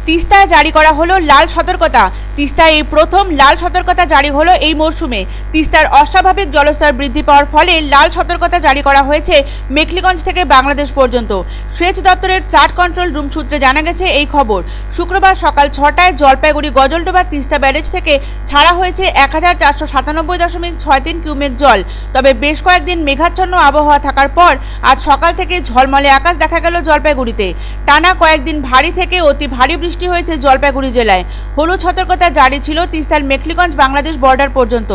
তিস্তায় জারি করা হলো লাল সতর্কতা। তিস্তায় এই প্রথম লাল সতর্কতা জারি হলো এই মরশুমে। তিস্তার অস্বাভাবিক জলস্তর বৃদ্ধি পাওয়ার ফলে লাল সতর্কতা জারি করা হয়েছে মেখলিগঞ্জ থেকে বাংলাদেশ পর্যন্ত। সেচ দপ্তরের ফ্লাড কন্ট্রোল রুম সূত্রে জানা গেছে এই খবর। শুক্রবার সকাল 6টায় জলপাইগুড়ি গজলডোবা তিস্তা ব্যারেজ থেকে ছাড়া হয়েছে 1497.63 কিউমেক জল। তবে বেশ কয়েকদিন মেঘাচ্ছন্ন আবহাওয়া থাকার পর আজ সকাল থেকে ঝলমলে আকাশ দেখা গেল জলপাইগুড়িতে। টানা কয়েকদিন ভারী থেকে অতি ভারী বৃষ্টি হয়েছে জলপাইগুড়ি জেলায়। হলুদ সতর্কতা জারি ছিল তিস্তার মেখলিগঞ্জ বাংলাদেশ বর্ডার পর্যন্ত।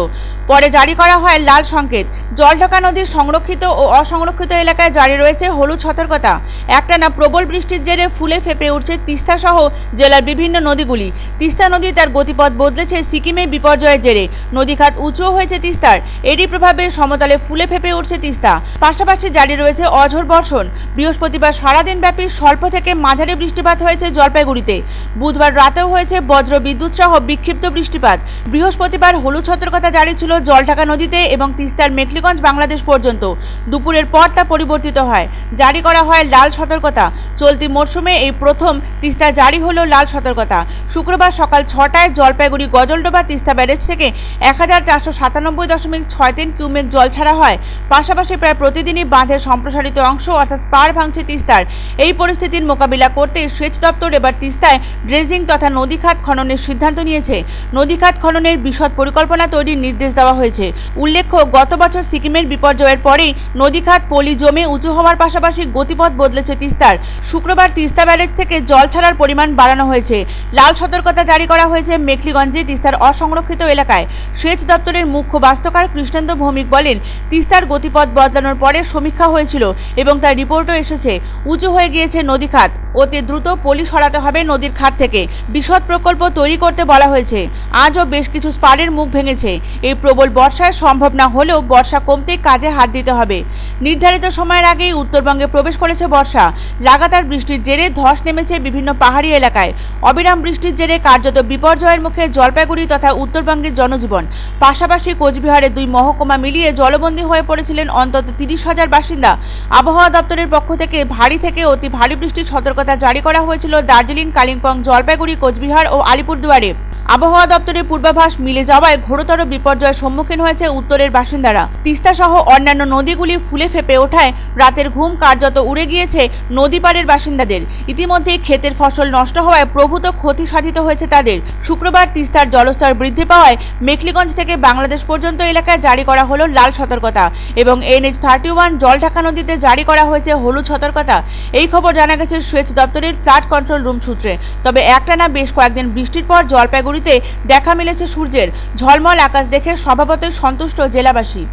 পরে জারি করা হয় লাল সংকেত। জলঢাকা নদীর সংরক্ষিত ও অসংরক্ষিত এলাকায় জারি রয়েছে হলুদ সতর্কতা। একটানা প্রবল বৃষ্টির জেরে ফুলে ফেপে উঠছে তিস্তা সহ জেলার বিভিন্ন নদীগুলি। তিস্তা নদী তার গতিপথ বদলেছে সিকিমে বিপর্যয়ের জেরে। নদীখাত উঁচুও হয়েছে তিস্তার। এরই প্রভাবে সমতলে ফুলে ফেপে উঠছে তিস্তা। পাশাপাশি জারি রয়েছে অঝোর বর্ষণ। বৃহস্পতিবার সারাদিন ব্যাপী স্বল্প থেকে মাঝারি বৃষ্টিপাত হয়েছে জলপাইগুড়িতে। বুধবার রাতেও হয়েছে বজ্র বিদ্যুৎ সহ বিক্ষিপ্ত বৃষ্টিপাত। বৃহস্পতিবার হলুদ সতর্কতা জারি ছিল জলঢাকা নদীতে এবং তিস্তার মেখলিগঞ্জ বাংলাদেশ পর্যন্ত। দুপুরের পর তা পরিবর্তিত হয়, জারি করা হয় লাল সতর্কতা। চলতি মরশুমে এই প্রথম তিস্তায় জারি হলো লাল সতর্কতা। শুক্রবার সকাল 6টায় জলপাইগুড়ি গজলডোবা তিস্তা ব্যারেজ থেকে 1497.63 কিউমেক জল ছাড়া হয়। পাশাপাশি প্রায় প্রতিদিনই বাঁধের সম্প্রসারিত অংশ অর্থাৎ স্পার ভাঙছে তিস্তার। এই পরিস্থিতির মোকাবিলা করতে সেচ দপ্তর এবার তিস্তায় ড্রেজিং তথা নদীখাত খননের সিদ্ধান্ত নিয়েছে। নদীখাত খননের বিশদ পরিকল্পনা তৈরির নির্দেশ দেওয়া হয়েছে। উল্লেখ্য, গত বছর সিকিমের বিপর্যয়ের পরেই নদীখাত পলি জমে উঁচু হওয়ার পাশাপাশি গতিপথ বদলেছে তিস্তার। শুক্রবার তিস্তা ব্যারেজ থেকে জল ছাড়ার পরিমাণ বাড়ানো হয়েছে। লাল সতর্কতা জারি করা হয়েছে মেখলিগঞ্জে তিস্তার অসংরক্ষিত এলাকায়। সেচ দপ্তরের মুখ্য বাস্তুকার কৃষ্ণেন্দু ভৌমিক বলেন, তিস্তার গতিপথ বদলানোর পরে সমীক্ষা হয়েছিল এবং তার রিপোর্টও এসেছে। উঁচু হয়ে গিয়েছে নদীখাত। অতি দ্রুত পলি সরাতে হবে নদীর খাত থেকে। বিশদ প্রকল্প তৈরি করতে বলা হয়েছে। আজও বেশ কিছু স্পারের মুখ ভেঙেছে। এই প্রবল বর্ষায় সম্ভব না হলেও বর্ষা কমতে কাজে হাত দিতে হবে। নির্ধারিত সময়ের আগেই উত্তরবঙ্গে প্রবেশ করেছে বর্ষা। লাগাতার বৃষ্টির জেরে ধস নেমেছে বিভিন্ন পাহাড়ি এলাকায়। অবিরাম বৃষ্টির জেরে কার্যত বিপর্যয়ের মুখে জলপাইগুড়ি তথা উত্তরবঙ্গের জনজীবন। পাশাপাশি কোচবিহারের 2 মহকুমা মিলিয়ে জলবন্দী হয়ে পড়েছিলেন অন্তত 30,000 বাসিন্দা। আবহাওয়া দপ্তরের পক্ষ থেকে ভারী থেকে অতি ভারী বৃষ্টির সতর্কতা জারি করা হয়েছিল দার্জিলিং, কালিম্পং, জলপাইগুড়ি, কোচবিহার ও আলিপুরদুয়ারে। আবহাওয়া দপ্তরের পূর্বাভাস মিলে যাওয়ায় ঘোরতর বিপর্যয়ের সম্মুখীন হয়েছে উত্তরের বাসিন্দারা। তিস্তা সহ অন্যান্য নদীগুলি ফুলে ফেপে ওঠায় রাতের ঘুম কার্যত উড়ে গিয়েছে নদী পাড়ের বাসিন্দাদের। ইতিমধ্যে ক্ষেতের ফসল নষ্ট হওয়ায় প্রভূত ক্ষতি সাধিত হয়েছে তাদের। শুক্রবার তিস্তার জলস্তর বৃদ্ধি পাওয়ায় মেখলিগঞ্জ থেকে বাংলাদেশ পর্যন্ত এলাকায় জারি করা হলো লাল সতর্কতা এবং NH-31 জলঢাকা নদীতে জারি করা হয়েছে হলুদ সতর্কতা। এই খবর জানা গেছে সেচ দপ্তরের ফ্লাড কন্ট্রোল রুম সূত্রে। তবে একটানা বেশ কয়েকদিন বৃষ্টির পর জলপাইগুড়িতে দেখা মিলেছে সূর্যের। ঝলমল আকাশ দেখে স্বভাবতই সন্তুষ্ট জেলাবাসী।